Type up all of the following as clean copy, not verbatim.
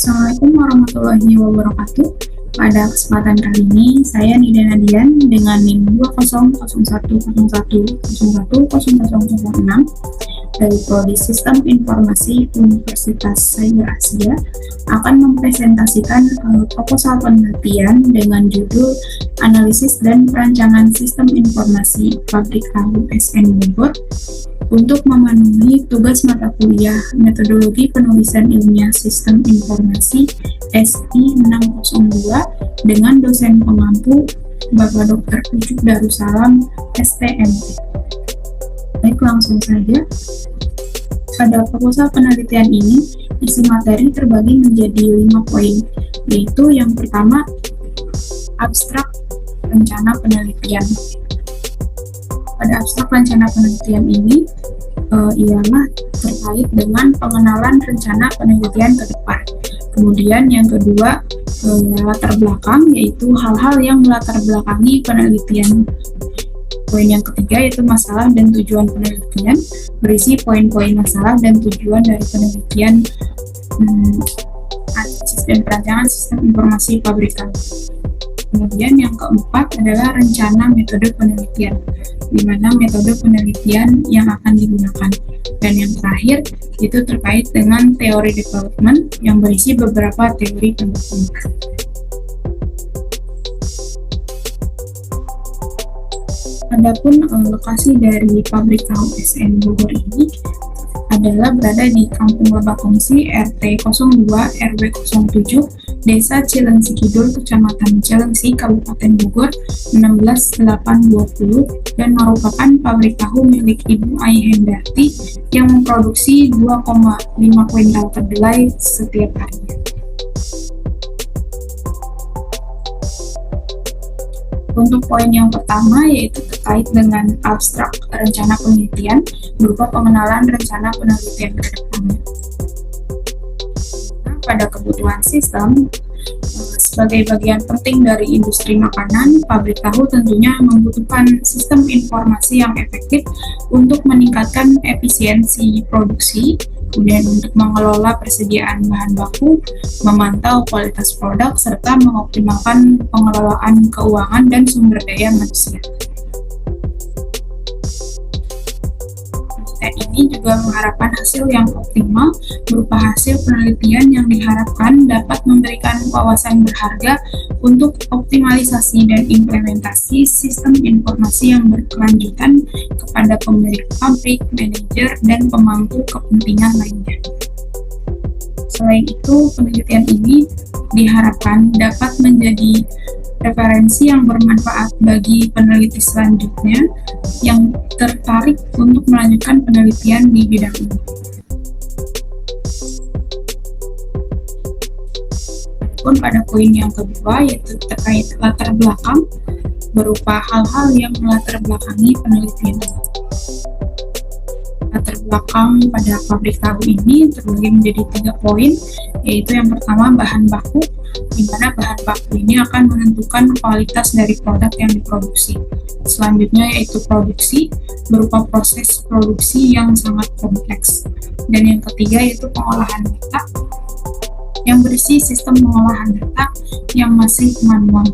Assalamualaikum warahmatullahi wabarakatuh. Pada kesempatan kali ini, saya Nida Nadian dengan NIM 200101010006 dari Prodi Sistem Informasi Universitas Cyber Asia akan mempresentasikan proposal penelitian dengan judul Analisis dan Perancangan Sistem Informasi Pabrik Tahu SN Bogor untuk memenuhi tugas mata kuliah Metodologi Penulisan Ilmiah Sistem Informasi SI 602 dengan dosen pengampu Bapak Dr. Ucup Darussalam STMT. Baik, langsung saja. Pada proposal penelitian ini, isi materi terbagi menjadi 5 poin, yaitu yang pertama, abstrak rencana penelitian. Pada abstrak rencana penelitian ini, ialah terkait dengan pengenalan rencana penelitian ke depan. Kemudian yang kedua, latar belakang, yaitu hal-hal yang melatar belakangi penelitian. Poin yang ketiga yaitu masalah dan tujuan penelitian, berisi poin-poin masalah dan tujuan dari penelitian analisis dan perancangan sistem informasi pabrik tahu. Kemudian yang keempat adalah rencana metode penelitian, di mana metode penelitian yang akan digunakan. Dan yang terakhir itu terkait dengan teori development yang berisi beberapa teori penelitian. Adapun lokasi dari pabrik tahu SN Bogor ini adalah berada di Kampung Lebak Kongsi RT 02 RW 07 Desa Cilengsi Kidul, Kecamatan Cilengsi, Kabupaten Bogor 16820 dan merupakan pabrik tahu milik Ibu Ai Hendarti yang memproduksi 2,5 kuintal kedelai setiap harinya. Untuk poin yang pertama yaitu terkait dengan abstrak rencana penelitian berupa pengenalan rencana penelitian ke depannya. Nah, pada kebutuhan sistem, sebagai bagian penting dari industri makanan, pabrik tahu tentunya membutuhkan sistem informasi yang efektif untuk meningkatkan efisiensi produksi, kemudian untuk mengelola persediaan bahan baku, memantau kualitas produk, serta mengoptimalkan pengelolaan keuangan dan sumber daya manusia. Ini juga mengharapkan hasil yang optimal berupa hasil penelitian yang diharapkan dapat memberikan wawasan berharga untuk optimalisasi dan implementasi sistem informasi yang berkelanjutan kepada pemilik pabrik, manajer, dan pemangku kepentingan lainnya. Selain itu, penelitian ini diharapkan dapat menjadi referensi yang bermanfaat bagi peneliti selanjutnya yang tertarik untuk melanjutkan penelitian di bidang ini. Pun pada poin yang kedua yaitu terkait latar belakang berupa hal-hal yang melatar belakangi penelitian. Latar belakang pada pabrik tahu ini terbagi menjadi 3 poin, yaitu yang pertama bahan baku, di mana bahan baku ini akan menentukan kualitas dari produk yang diproduksi. Selanjutnya yaitu produksi, berupa proses produksi yang sangat kompleks. Dan yang ketiga yaitu pengolahan data, yang berisi sistem pengolahan data yang masih manual.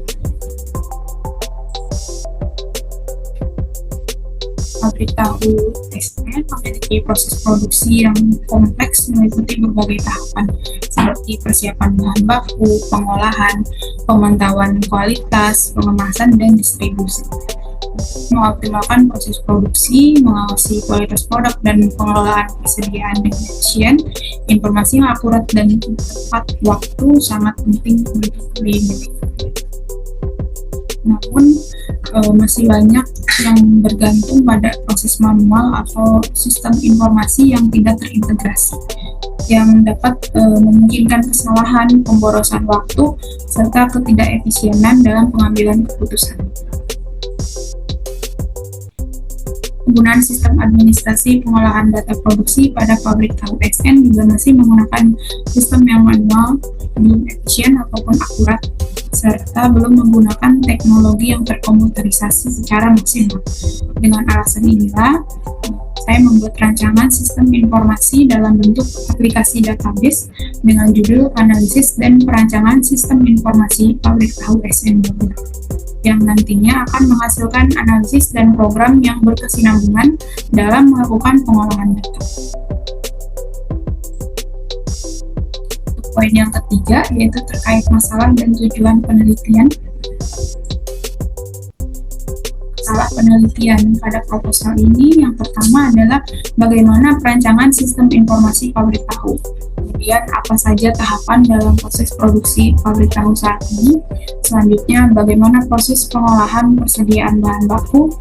Pabrik tahu SN memiliki proses produksi yang kompleks meliputi berbagai tahapan seperti persiapan bahan baku, pengolahan, pemantauan kualitas, pengemasan, dan distribusi. Mengoptimalkan proses produksi, mengawasi kualitas produk, dan pengelolaan persediaan dengan efisien, informasi yang akurat dan tepat waktu sangat penting untuk dimiliki. Namun, masih banyak yang bergantung pada proses manual atau sistem informasi yang tidak terintegrasi, yang dapat memungkinkan kesalahan, pemborosan waktu, serta ketidakefisienan dalam pengambilan keputusan. Penggunaan sistem administrasi pengolahan data produksi pada pabrik tahu SN juga masih menggunakan sistem yang manual, belum efisien ataupun akurat, serta belum menggunakan teknologi yang terkomputerisasi secara maksimal. Dengan alasan inilah, saya membuat rancangan sistem informasi dalam bentuk aplikasi database dengan judul Analisis dan Perancangan Sistem Informasi Pabrik Tahu SN Bogor, yang nantinya akan menghasilkan analisis dan program yang berkesinambungan dalam melakukan pengolahan data. Poin yang ketiga yaitu terkait masalah dan tujuan penelitian. Masalah penelitian pada proposal ini yang pertama adalah bagaimana perancangan sistem informasi pabrik tahu. Kemudian apa saja tahapan dalam proses produksi pabrik tahu saat ini. Selanjutnya bagaimana proses pengolahan persediaan bahan baku.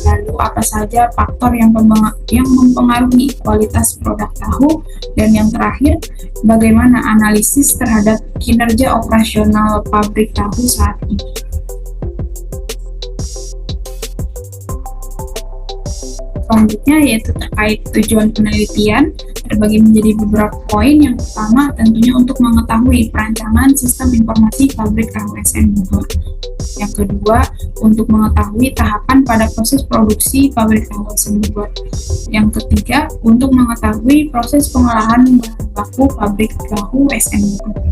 Lalu apa saja faktor yang mempengaruhi kualitas produk tahu, dan yang terakhir bagaimana analisis terhadap kinerja operasional pabrik tahu saat ini. Selanjutnya yaitu terkait tujuan penelitian, terbagi menjadi beberapa poin. Yang pertama tentunya untuk mengetahui perancangan sistem informasi pabrik tahu SN Bogor. Yang kedua, untuk mengetahui tahapan pada proses produksi pabrik tahu SN Bogor. Yang ketiga, untuk mengetahui proses pengolahan bahan baku pabrik tahu SN Bogor.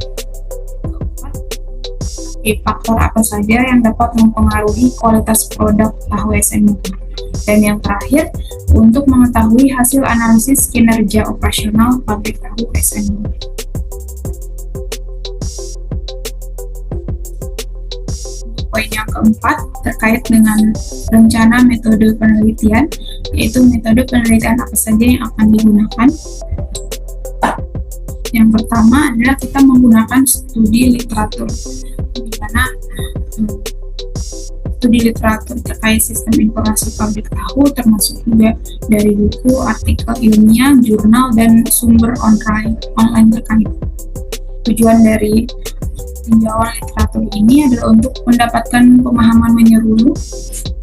Faktor apa saja yang dapat mempengaruhi kualitas produk tahu SN Bogor. Dan yang terakhir, untuk mengetahui hasil analisis kinerja operasional pabrik tahu SN Bogor. Poin yang keempat terkait dengan rencana metode penelitian, yaitu metode penelitian apa saja yang akan digunakan. Yang pertama adalah kita menggunakan studi literatur, di mana studi literatur terkait sistem informasi pabrik tahu termasuk juga dari buku, artikel ilmiah, jurnal, dan sumber online terkait. Tujuan dari tinjauan literatur ini adalah untuk mendapatkan pemahaman menyeluruh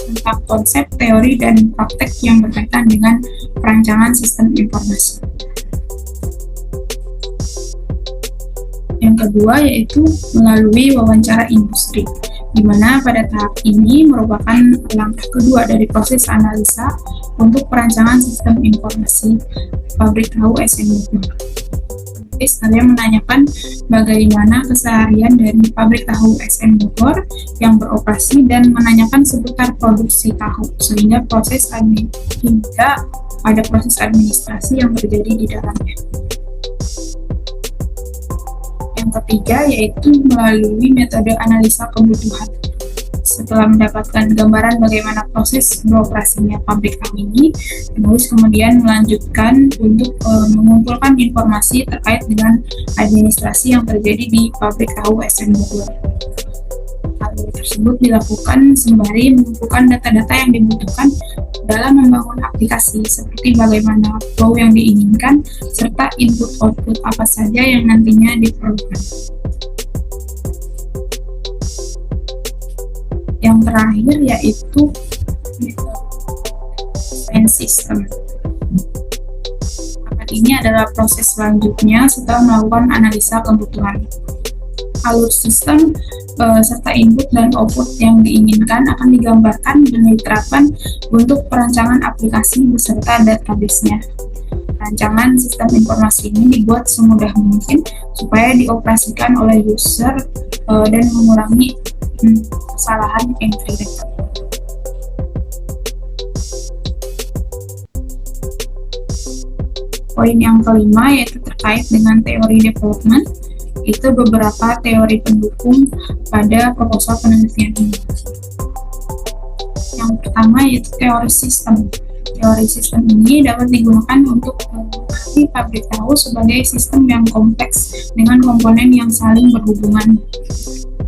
tentang konsep, teori, dan praktek yang berkaitan dengan perancangan sistem informasi. Yang kedua yaitu melalui wawancara industri, di mana pada tahap ini merupakan langkah kedua dari proses analisa untuk perancangan sistem informasi pabrik tahu SN Bogor. Saya menanyakan bagaimana keseharian dari pabrik tahu SN Bogor yang beroperasi dan menanyakan seputar produksi tahu sehingga hingga pada proses administrasi yang terjadi di dalamnya. Yang ketiga yaitu melalui metode analisa kebutuhan. Setelah mendapatkan gambaran bagaimana proses beroperasinya pabrik tahu ini, penulis kemudian melanjutkan untuk mengumpulkan informasi terkait dengan administrasi yang terjadi di pabrik tahu SN Bogor. Hal tersebut dilakukan sembari mengumpulkan data-data yang dibutuhkan dalam membangun aplikasi, seperti bagaimana flow yang diinginkan, serta input-output apa saja yang nantinya diperlukan. Yang terakhir yaitu design system. Ini adalah proses selanjutnya setelah melakukan analisa kebutuhan. Alur sistem serta input dan output yang diinginkan akan digambarkan dan diterapkan untuk perancangan aplikasi beserta database-nya. Rancangan sistem informasi ini dibuat semudah mungkin supaya dioperasikan oleh user dan mengurangi kesalahan entry data. Poin yang kelima yaitu terkait dengan teori development. Itu beberapa teori pendukung pada proposal penelitian ini. Yang pertama yaitu teori sistem. Teori sistem ini dapat digunakan untuk memahami pabrik tahu sebagai sistem yang kompleks dengan komponen yang saling berhubungan.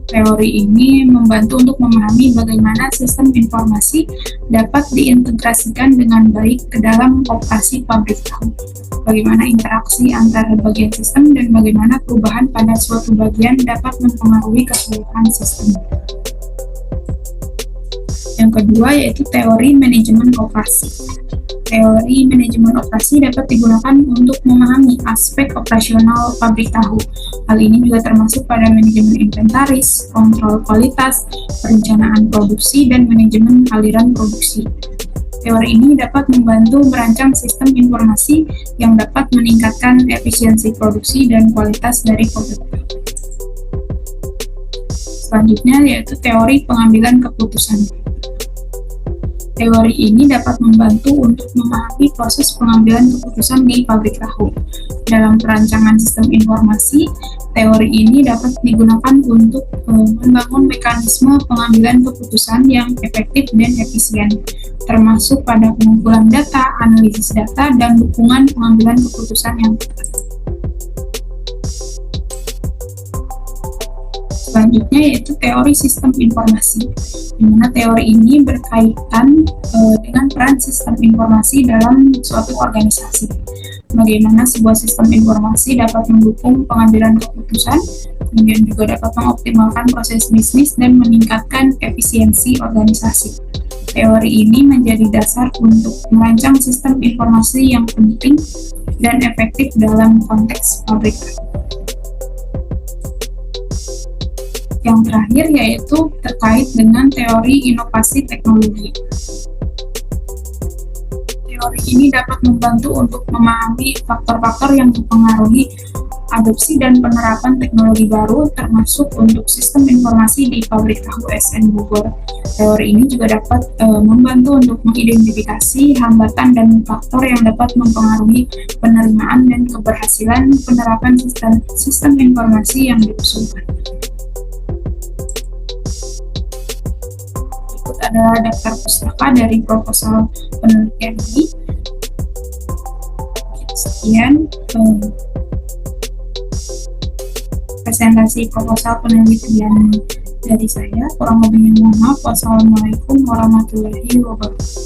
Teori ini membantu untuk memahami bagaimana sistem informasi dapat diintegrasikan dengan baik ke dalam operasi pabrik tahu. Bagaimana interaksi antara bagian sistem dan bagaimana perubahan pada suatu bagian dapat mempengaruhi keseluruhan sistem. Yang kedua yaitu teori manajemen operasi. Teori manajemen operasi dapat digunakan untuk memahami aspek operasional pabrik tahu. Hal ini juga termasuk pada manajemen inventaris, kontrol kualitas, perencanaan produksi, dan manajemen aliran produksi. Teori ini dapat membantu merancang sistem informasi yang dapat meningkatkan efisiensi produksi dan kualitas dari produk. Selanjutnya yaitu teori pengambilan keputusan. Teori ini dapat membantu untuk memahami proses pengambilan keputusan di pabrik tahu. Dalam perancangan sistem informasi, teori ini dapat digunakan untuk membangun mekanisme pengambilan keputusan yang efektif dan efisien, termasuk pada pengumpulan data, analisis data, dan dukungan pengambilan keputusan yang tepat. Selanjutnya yaitu teori sistem informasi, di mana teori ini berkaitan dengan peran sistem informasi dalam suatu organisasi. Bagaimana sebuah sistem informasi dapat mendukung pengambilan keputusan, kemudian juga dapat mengoptimalkan proses bisnis dan meningkatkan efisiensi organisasi. Teori ini menjadi dasar untuk merancang sistem informasi yang penting dan efektif dalam konteks pabrik. Yang terakhir yaitu terkait dengan teori inovasi teknologi. Teori ini dapat membantu untuk memahami faktor-faktor yang mempengaruhi adopsi dan penerapan teknologi baru, termasuk untuk sistem informasi di pabrik tahu SN Bogor. Teori ini juga dapat membantu untuk mengidentifikasi hambatan dan faktor yang dapat mempengaruhi penerimaan dan keberhasilan penerapan sistem informasi yang diusulkan. Adalah daftar pustaka dari proposal penelitian ini. Sekian presentasi proposal penelitian dari saya. Kurang lebihnya mohon maaf. Wassalamualaikum warahmatullahi wabarakatuh.